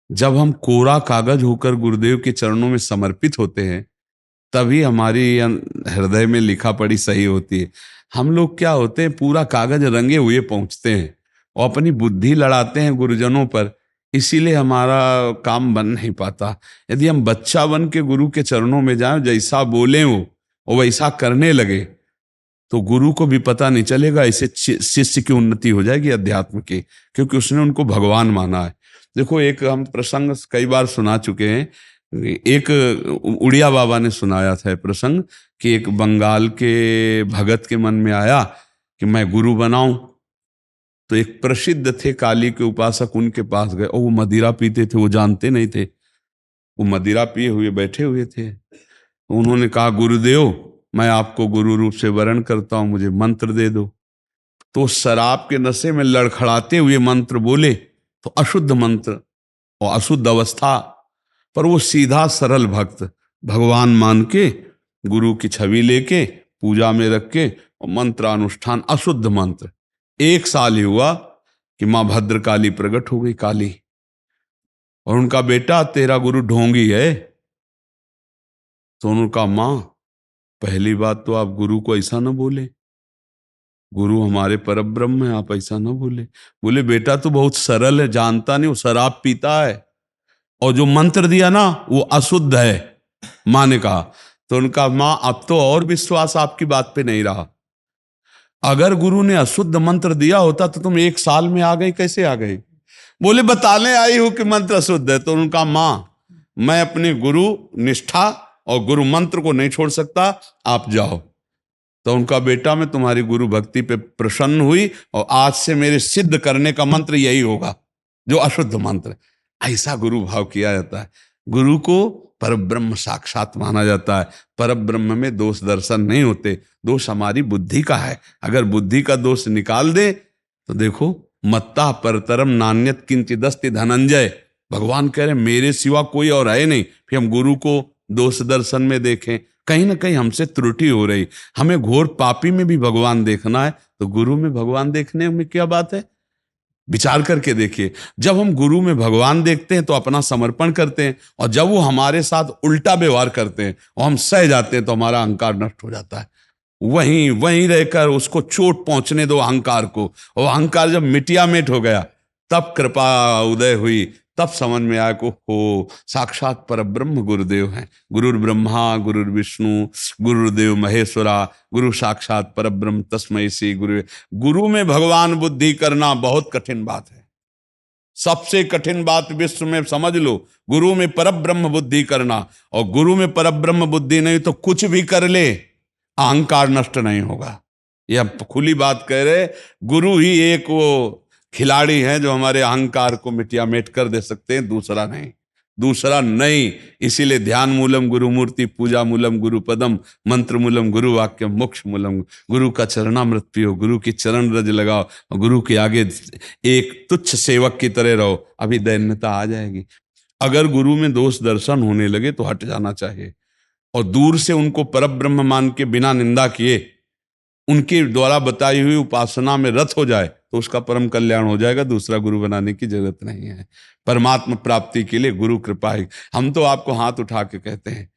जब हम कोरा कागज होकर गुरुदेव के चरणों में समर्पित होते हैं तभी हमारी हृदय में लिखा पढ़ी सही होती है। हम लोग क्या होते हैं, पूरा कागज रंगे हुए पहुंचते हैं और अपनी बुद्धि लड़ाते हैं गुरुजनों पर, इसीलिए हमारा काम बन नहीं पाता। यदि हम बच्चा बन के गुरु के चरणों में जाएं, जैसा बोले वो वैसा करने लगे, तो गुरु को भी पता नहीं चलेगा। इससे शिष्य की उन्नति हो जाएगी अध्यात्म की, क्योंकि उसने उनको भगवान माना है। देखो, एक हम प्रसंग कई बार सुना चुके हैं। एक उड़िया बाबा ने सुनाया था प्रसंग कि एक बंगाल के भगत के मन में आया कि मैं गुरु बनाऊं, तो एक प्रसिद्ध थे काली के उपासक उनके पास गए, और वो मदिरा पीते थे, वो जानते नहीं थे, वो मदिरा पिए हुए बैठे हुए थे। तो उन्होंने कहा, गुरुदेव मैं आपको गुरु रूप से वरण करता हूं, मुझे मंत्र दे दो। तो शराब के नशे में लड़खड़ाते हुए मंत्र बोले, तो अशुद्ध मंत्र और अशुद्ध अवस्था, पर वो सीधा सरल भक्त भगवान मान के गुरु की छवि लेके पूजा में रख के और मंत्र अनुष्ठान, अशुद्ध मंत्र। 1 साल ही हुआ कि माँ भद्रकाली प्रकट हो गई, काली, और उनका बेटा तेरा गुरु ढोंगी है। तो उनका माँ, पहली बात तो आप गुरु को ऐसा ना बोले, गुरु हमारे परब्रह्म है, आप ऐसा ना बोले। बोले बेटा तू बहुत सरल है, जानता नहीं, वो शराब पीता है, और जो मंत्र दिया ना वो अशुद्ध है, माँ ने कहा। तो उनका माँ, अब तो और विश्वास आपकी बात पे नहीं रहा, अगर गुरु ने अशुद्ध मंत्र दिया होता तो तुम 1 साल में आ गई, कैसे आ गई? बोले बताने आई हूं कि मंत्र अशुद्ध है। तो उनका माँ, मैं अपने गुरु निष्ठा और गुरु मंत्र को नहीं छोड़ सकता, आप जाओ। तो उनका बेटा, मैं तुम्हारी गुरु भक्ति पे प्रसन्न हुई और आज से मेरे सिद्ध करने का मंत्र यही होगा जो अशुद्ध मंत्र। ऐसा गुरु भाव किया जाता है। गुरु को परब्रह्म साक्षात माना जाता है। परब्रह्म में दोष दर्शन नहीं होते, दोष हमारी बुद्धि का है। अगर बुद्धि का दोष निकाल दे तो देखो, मत्ता परतरम नान्यत किंचिदस्ति धनंजय, भगवान कह रहे मेरे सिवा कोई और है नहीं। फिर हम गुरु को दोष दर्शन में देखें, कहीं ना कहीं हमसे त्रुटि हो रही। हमें घोर पापी में भी भगवान देखना है, तो गुरु में भगवान देखने में क्या बात है? विचार करके देखिए, जब हम गुरु में भगवान देखते हैं तो अपना समर्पण करते हैं, और जब वो हमारे साथ उल्टा व्यवहार करते हैं और हम सह जाते हैं तो हमारा अहंकार नष्ट हो जाता है। वहीं रहकर उसको चोट पहुंचने दो अहंकार को, और अहंकार जब मिटिया मिट हो गया तब कृपा उदय हुई, तब समझ में आया को हो साक्षात परब्रह्म गुरुदेव हैं। गुरुर् ब्रह्मा गुरुर् विष्णु गुरुर्देव महेश्वरा, गुरु साक्षात परब्रह्म तस्मै श्री गुरु। गुरु में भगवान बुद्धि करना बहुत कठिन बात है, सबसे कठिन बात विश्व में, समझ लो। गुरु में परब्रह्म बुद्धि करना, और गुरु में परब्रह्म बुद्धि नहीं तो कुछ भी कर ले अहंकार नष्ट नहीं होगा। यह खुली बात कह रहे, गुरु ही एक वो खिलाड़ी हैं जो हमारे अहंकार को मिटिया मेट कर दे सकते हैं, दूसरा नहीं। इसीलिए ध्यान मूलम गुरु मूर्ति, पूजा मूलम गुरु पदम, मंत्र मूलम गुरु वाक्य, मोक्ष मूलम। गुरु का चरणामृत पियो, गुरु की चरण रज लगाओ, और गुरु के आगे एक तुच्छ सेवक की तरह रहो, अभी दैन्यता आ जाएगी। अगर गुरु में दोष दर्शन होने लगे तो हट जाना चाहिए, और दूर से उनको परब्रह्म मान के बिना निंदा किए उनके द्वारा बताई हुई उपासना में रत हो जाए तो उसका परम कल्याण हो जाएगा। दूसरा गुरु बनाने की जरूरत नहीं है। परमात्मा प्राप्ति के लिए गुरु कृपा है। हम तो आपको हाथ उठा के कहते हैं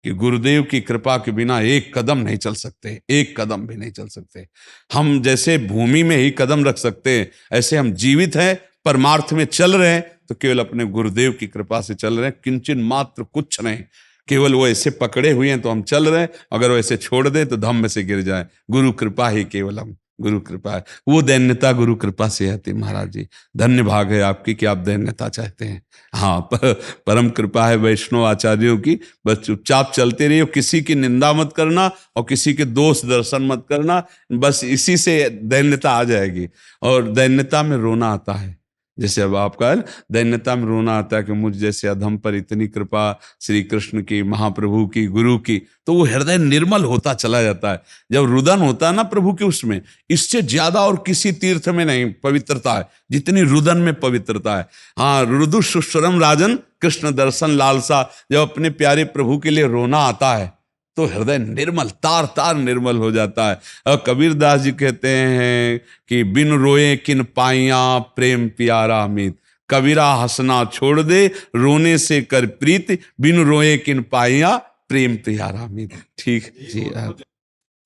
कि गुरुदेव की कृपा के बिना एक कदम नहीं चल सकते, एक कदम भी नहीं चल सकते। हम जैसे भूमि में ही कदम रख सकते हैं, ऐसे हम जीवित हैं, परमार्थ में चल रहे हैं तो केवल अपने गुरुदेव की कृपा से चल रहे हैं, किंचन मात्र कुछ नहीं। केवल वो ऐसे पकड़े हुए हैं तो हम चल रहे हैं, अगर वो ऐसे छोड़ दें तो धम्म से गिर जाए। गुरु कृपा ही केवलम, गुरु कृपा है। वो दैन्यता गुरु कृपा से आती। महाराज जी धन्य भाग है आपकी कि आप दैन्यता चाहते हैं। हाँ, परम कृपा है वैष्णव आचार्यों की। बस चुपचाप चलते रहिए, किसी की निंदा मत करना और किसी के दोष दर्शन मत करना, बस इसी से दैन्यता आ जाएगी। और दैन्यता में रोना आता है, जैसे अब आपका दैन्यता में रोना आता है कि मुझ जैसे अधम पर इतनी कृपा श्री कृष्ण की, महाप्रभु की, गुरु की, तो वो हृदय निर्मल होता चला जाता है। जब रुदन होता है ना प्रभु के, उसमें इससे ज्यादा और किसी तीर्थ में नहीं पवित्रता है जितनी रुदन में पवित्रता है। हाँ, रुदु सुस्वरम राजन कृष्ण दर्शन लालसा, जब अपने प्यारे प्रभु के लिए रोना आता है तो हृदय निर्मल, तार तार निर्मल हो जाता है। और कबीरदास जी कहते हैं कि बिन रोए किन पाइया प्रेम प्यारा अमित, कबीरा हंसना छोड़ दे रोने से कर प्रीत, बिन रोए किन पाइया प्रेम प्यारा अमित। ठीक जी।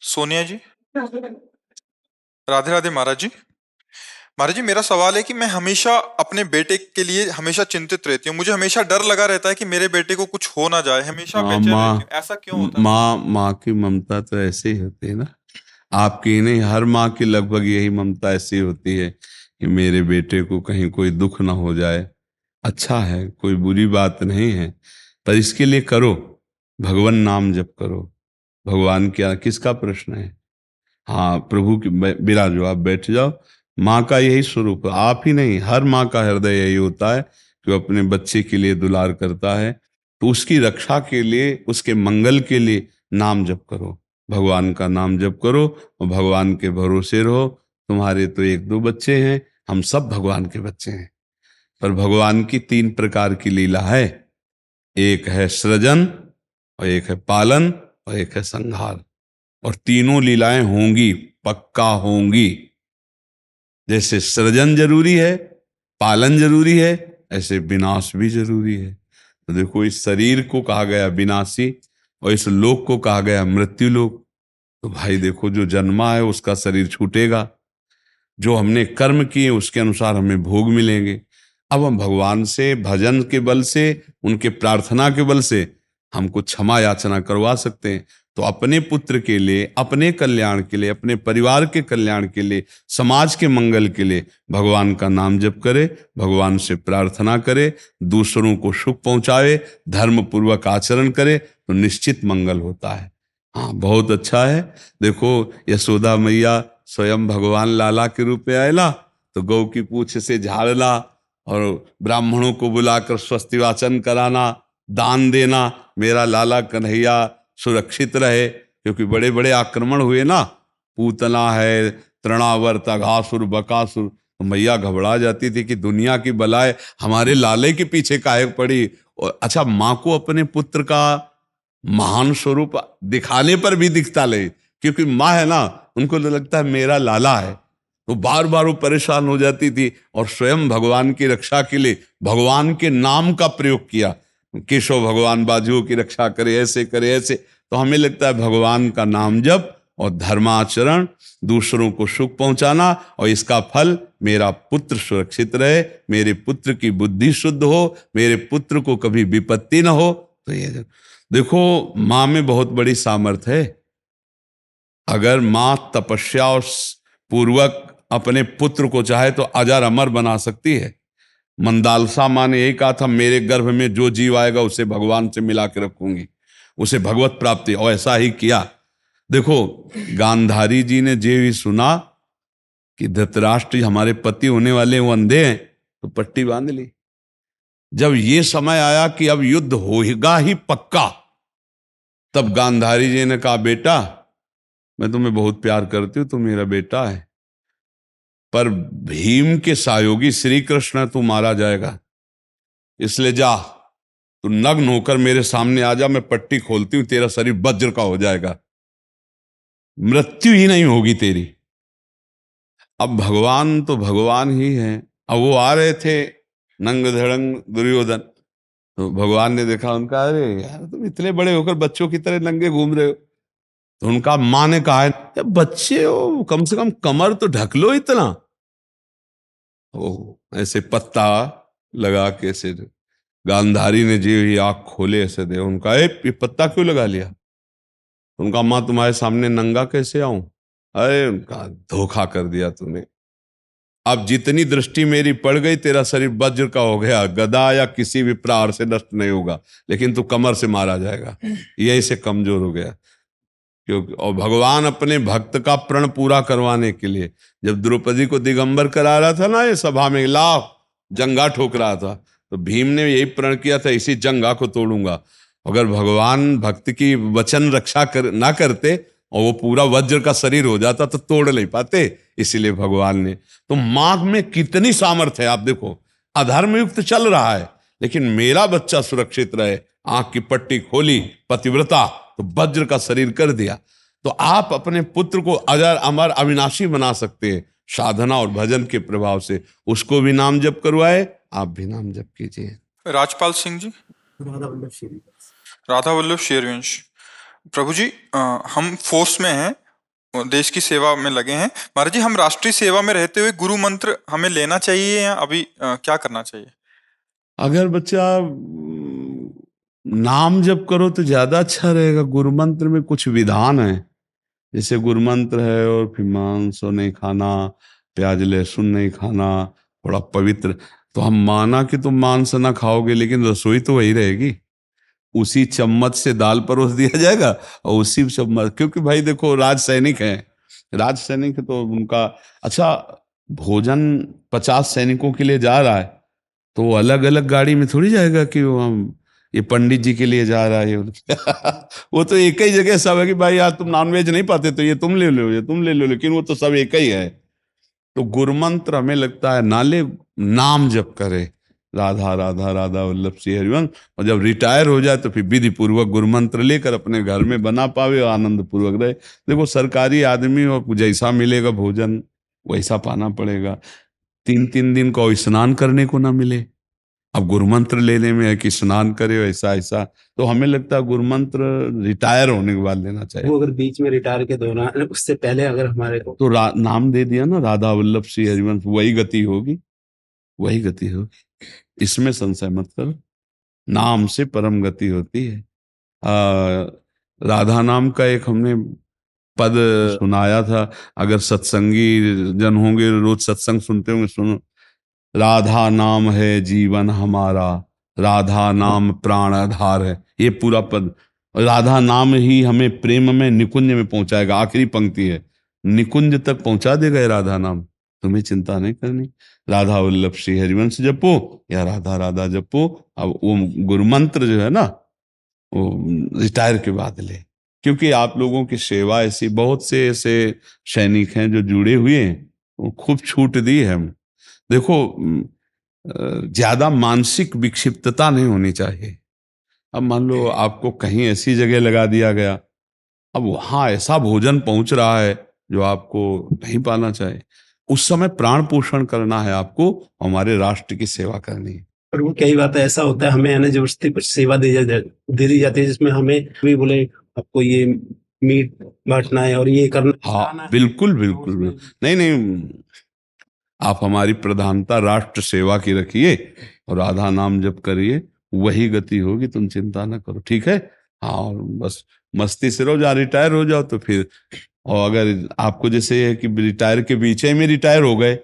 सोनिया जी, राधे राधे। महाराज जी मेरा सवाल है कि मैं हमेशा अपने बेटे के लिए हमेशा चिंतित रहती हूँ। मुझे हमेशा डर लगा रहता है कि मेरे बेटे को कुछ हो ना जाए, हमेशा बेचैन रहती हूँ। ऐसा क्यों होता है? माँ की ममता तो ऐसे ही होती है ना, आपकी नहीं, हर माँ की लगभग यही ममता ऐसी होती है कि मेरे बेटे को कहीं कोई दुख ना हो जाए। अच्छा है, कोई बुरी बात नहीं है, पर इसके लिए करो, भगवान नाम जप करो। भगवान क्या, किसका प्रश्न है? हाँ, प्रभु की विराजो, आप बैठ जाओ। माँ का यही स्वरूप, आप ही नहीं, हर माँ का हृदय यही होता है कि वो अपने बच्चे के लिए दुलार करता है। तो उसकी रक्षा के लिए, उसके मंगल के लिए नाम जप करो, भगवान का नाम जप करो और भगवान के भरोसे रहो। तुम्हारे तो एक दो बच्चे हैं, हम सब भगवान के बच्चे हैं। पर भगवान की 3 प्रकार की लीला है, एक है सृजन और एक है पालन और एक है संहार। और तीनों लीलाएं होंगी, पक्का होंगी। जैसे सृजन जरूरी है, पालन जरूरी है, ऐसे विनाश भी जरूरी है। तो देखो, इस शरीर को कहा गया विनाशी और इस लोक को कहा गया मृत्यु लोक। तो भाई देखो, जो जन्मा है उसका शरीर छूटेगा, जो हमने कर्म किए उसके अनुसार हमें भोग मिलेंगे। अब हम भगवान से भजन के बल से, उनके प्रार्थना के बल से हमको क्षमा याचना करवा सकते हैं। तो अपने पुत्र के लिए, अपने कल्याण के लिए, अपने परिवार के कल्याण के लिए, समाज के मंगल के लिए भगवान का नाम जप करे, भगवान से प्रार्थना करे, दूसरों को सुख पहुंचावे, धर्म पूर्वक आचरण करे, तो निश्चित मंगल होता है। हाँ, बहुत अच्छा है। देखो, यशोदा मैया स्वयं भगवान लाला के रूप में आयला, तो गौ की पूंछ से झाड़ना और ब्राह्मणों को बुलाकर स्वस्ति वाचन कराना, दान देना, मेरा लाला कन्हैया सुरक्षित रहे। क्योंकि बड़े बड़े आक्रमण हुए ना, पूतना है, तृणावर्त, अघासुर, बकासुर, तो मैया घबरा जाती थी कि दुनिया की बलाएं हमारे लाले के पीछे काहे पड़ी। और अच्छा, माँ को अपने पुत्र का महान स्वरूप दिखाने पर भी दिखता ले, क्योंकि माँ है ना, उनको तो लगता है मेरा लाला है, तो बार बार वो परेशान हो जाती थी। और स्वयं भगवान की रक्षा के लिए भगवान के नाम का प्रयोग किया, केशव भगवान बाजुओं की रक्षा करे, ऐसे करे, ऐसे। तो हमें लगता है भगवान का नाम जप और धर्माचरण, दूसरों को सुख पहुंचाना, और इसका फल मेरा पुत्र सुरक्षित रहे, मेरे पुत्र की बुद्धि शुद्ध हो, मेरे पुत्र को कभी विपत्ति ना हो। तो ये देखो, माँ में बहुत बड़ी सामर्थ्य है। अगर माँ तपस्या और पूर्वक अपने पुत्र को चाहे तो अजर अमर बना सकती है। मंदालसा माँ ने यही कहा था, मेरे गर्भ में जो जीव आएगा उसे भगवान से मिला के रखूंगी, उसे भगवत प्राप्ति, और ऐसा ही किया। देखो, गांधारी जी ने जे भी सुना कि धृतराष्ट्र हमारे पति होने वाले वो अंधे हैं, तो पट्टी बांध ली। जब ये समय आया कि अब युद्ध होगा ही पक्का, तब गांधारी जी ने कहा, बेटा मैं तुम्हें बहुत प्यार करती हूँ, तू मेरा बेटा है, पर भीम के सहयोगी श्री कृष्ण तू मारा जाएगा, इसलिए जा, तू नग्न होकर मेरे सामने आ जा, मैं पट्टी खोलती हूं, तेरा शरीर वज्र का हो जाएगा, मृत्यु ही नहीं होगी तेरी। अब भगवान तो भगवान ही है। अब वो आ रहे थे नंग धड़ंग दुर्योधन, तो भगवान ने देखा उनका, अरे यार तुम इतने बड़े होकर बच्चों की तरह नंगे घूम रहे हो। तो उनका माँ ने कहा है, बच्चे हो, कम से कम कमर तो ढक लो इतना। ओ ऐसे पत्ता लगा के ऐसे, गांधारी ने जी ही आँख खोले ऐसे दे, उनका ये पत्ता क्यों लगा लिया? उनका, माँ तुम्हारे सामने नंगा कैसे आऊं? अरे उनका, धोखा कर दिया तूने। अब जितनी दृष्टि मेरी पड़ गई, तेरा शरीर वज्र का हो गया, गदा या किसी भी प्रहार से नष्ट नहीं होगा, लेकिन तू कमर से मारा जाएगा, यही से कमजोर हो गया। क्योंकि और भगवान अपने भक्त का प्रण पूरा करवाने के लिए, जब द्रौपदी को दिगंबर करा रहा था ना, ये सभा में लाभ जंगा ठोक रहा था, तो भीम ने यही प्रण किया था, इसी जंगा को तोड़ूंगा। अगर भगवान भक्त की वचन रक्षा ना करते और वो पूरा वज्र का शरीर हो जाता तो तोड़ नहीं पाते, इसीलिए भगवान ने। तो माँ में कितनी सामर्थ्य है, आप देखो, अधर्म युक्त चल रहा है, लेकिन मेरा बच्चा सुरक्षित रहे, आंख की पट्टी खोली, पतिव्रता, तो वज्र का शरीर कर दिया। तो आप अपने पुत्र को अजर अमर अविनाशी बना सकते हैं साधना और भजन के प्रभाव से। उसको भी नाम जप करवाए, आप भी नाम जप कीजिए। राजपाल सिंह जी। राधा वल्लभ शेरवंश। प्रभु जी, हम फोर्स में हैं, देश की सेवा में लगे हैं। महाराज जी, हम राष्ट्रीय सेवा में रहते हुए गुरु मंत्र हमें लेना चाहिए या अभी क्या करना चाहिए? अगर बच्चा नाम जप करो तो ज्यादा अच्छा रहेगा। गुरु मंत्र में कुछ विधान है, जैसे गुरु मंत्र है और फिर मांस नहीं खाना, प्याज लहसुन नहीं खाना, थोड़ा पवित्र। तो हम माना कि तुम मांस ना खाओगे, लेकिन रसोई तो वही रहेगी, उसी चम्मच से दाल परोस दिया जाएगा और उसी चम्मच, क्योंकि भाई देखो राज सैनिक हैं, राज सैनिक है तो उनका अच्छा भोजन 50 सैनिकों के लिए जा रहा है तो वो अलग अलग गाड़ी में थोड़ी जाएगा कि वो हम ये पंडित जी के लिए जा रहा है वो तो एक ही जगह सब है कि भाई यार तुम नॉनवेज नहीं पाते तो ये तुम ले लो, ये तुम ले लो, लेकिन वो तो सब एक ही है। तो गुरुमंत्र हमें लगता है नाले नाम जप करे, राधा राधा राधा वल्लभ श्री हरिवंश, और जब रिटायर हो जाए तो फिर विधि पूर्वक गुरुमंत्र लेकर अपने घर में बना पावे और आनंद पूर्वक रहे। देखो सरकारी आदमी और जैसा मिलेगा भोजन वैसा पाना पड़ेगा, 3-3 दिन को स्नान करने को ना मिले, अब गुरुमंत्र लेने में है कि स्नान करे ऐसा ऐसा, तो हमें लगता है गुरुमंत्र रिटायर होने के बाद लेना चाहिए। वो अगर बीच में रिटायर के दौरान उससे पहले अगर हमारे को तो नाम दे दिया ना राधा वल्लभ श्री हरिवंश, वही गति होगी, वही गति होगी, इसमें संशय मत करो। नाम से परम गति होती है। राधा नाम का एक हमने पद सुनाया था, अगर सत्संगी जन होंगे रोज सत्संग सुनते होंगे, सुनो, राधा नाम है जीवन हमारा, राधा नाम प्राण आधार है, ये पूरा पद। राधा नाम ही हमें प्रेम में निकुंज में पहुंचाएगा, आखिरी पंक्ति है, निकुंज तक पहुंचा देगा ये राधा नाम, तुम्हें चिंता नहीं करनी। राधा वल्लभ श्री हरिवंश जपो या राधा राधा जपो। अब वो गुरुमंत्र जो है ना वो रिटायर के बाद ले, क्योंकि आप लोगों की सेवा ऐसी, बहुत से ऐसे सैनिक हैं जो जुड़े हुए हैं, वो खूब छूट दी है। हम देखो ज्यादा मानसिक विक्षिप्तता नहीं होनी चाहिए। अब मान लो आपको कहीं ऐसी जगह लगा दिया गया, अब वहां ऐसा भोजन पहुंच रहा है जो आपको नहीं पाना चाहिए, उस समय प्राण पोषण करना है आपको, हमारे राष्ट्र की सेवा करनी है। और वो कई बात ऐसा होता है हमें है ना जबरदस्ती कुछ सेवा दे दी जाती है जिसमें हमें भी बोले आपको ये मीट बांटना है और ये करना। हाँ बिल्कुल बिल्कुल, नहीं नहीं, आप हमारी प्रधानता राष्ट्र सेवा की रखिए और राधा नाम जप करिए, वही गति होगी, तुम चिंता ना करो, ठीक है। हाँ और बस मस्ती से रहो, जहाँ रिटायर हो जाओ तो फिर, और अगर आपको जैसे है कि रिटायर के बीच में रिटायर हो गए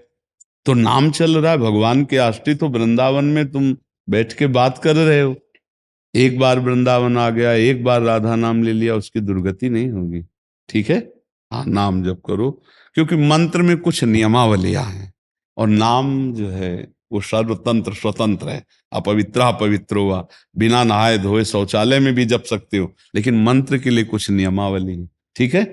तो नाम चल रहा है, भगवान के आश्रित हो, वृंदावन में तुम बैठ के बात कर रहे हो, एक बार वृंदावन आ गया, एक बार राधा नाम ले लिया, उसकी दुर्गति नहीं होगी, ठीक है। हाँ नाम जप करो, क्योंकि मंत्र में कुछ नियमावलियां हैं और नाम जो है वो सर्वतंत्र स्वतंत्र है। अपवित्रा पवित्रो वा, बिना नहाए धोए शौचालय में भी जप सकते हो, लेकिन मंत्र के लिए कुछ नियमावली है, ठीक है।